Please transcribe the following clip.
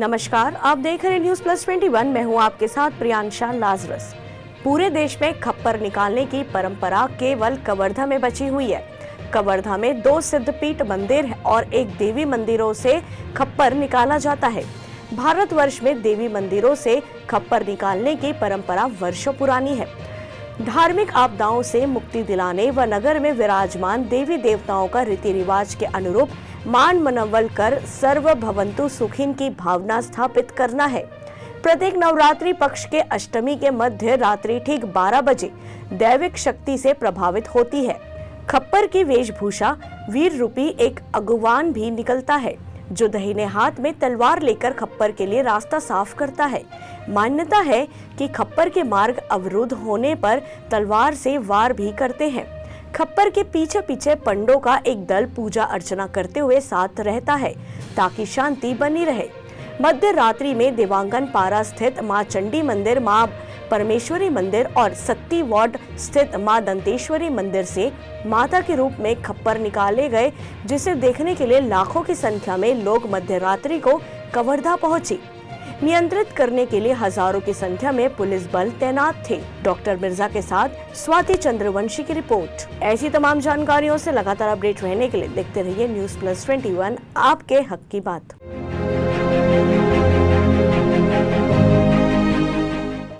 नमस्कार, आप देख रहे हैं न्यूज प्लस 21। मैं हूं आपके साथ प्रियांशा लाजरस। पूरे देश में खप्पर निकालने की परंपरा केवल कवर्धा में बची हुई है। कवर्धा में 2 सिद्धपीठ मंदिर है और एक देवी मंदिरों से खप्पर निकाला जाता है। भारतवर्ष में देवी मंदिरों से खप्पर निकालने की परंपरा वर्षों पुरानी है। धार्मिक आपदाओं से मुक्ति दिलाने व नगर में विराजमान देवी देवताओं का रीति रिवाज के अनुरूप मान मनवल कर सर्व भवंतु सुखिन की भावना स्थापित करना है। प्रत्येक नवरात्रि पक्ष के अष्टमी के मध्य रात्रि ठीक 12 बजे दैविक शक्ति से प्रभावित होती है। खप्पर की वेशभूषा वीर रूपी एक अगुवान भी निकलता है, जो दाहिने हाथ में तलवार लेकर खप्पर के लिए रास्ता साफ करता है। मान्यता है कि खप्पर के मार्ग अवरुद्ध होने पर तलवार से वार भी करते हैं। खप्पर के पीछे पीछे पंडों का एक दल पूजा अर्चना करते हुए साथ रहता है ताकि शांति बनी रहे। मध्य रात्रि में देवांगन पारा स्थित मां चंडी मंदिर, मां परमेश्वरी मंदिर और सत्ती वार्ड स्थित मां दंतेश्वरी मंदिर से माता के रूप में खप्पर निकाले गए, जिसे देखने के लिए लाखों की संख्या में लोग मध्य रात्रि को कवर्धा पहुंचे। नियंत्रित करने के लिए हजारों की संख्या में पुलिस बल तैनात थे। डॉक्टर मिर्जा के साथ स्वाति चंद्रवंशी की रिपोर्ट। ऐसी तमाम जानकारियों से लगातार अपडेट रहने के लिए देखते रहिए न्यूज प्लस 21, आपके हक की बात।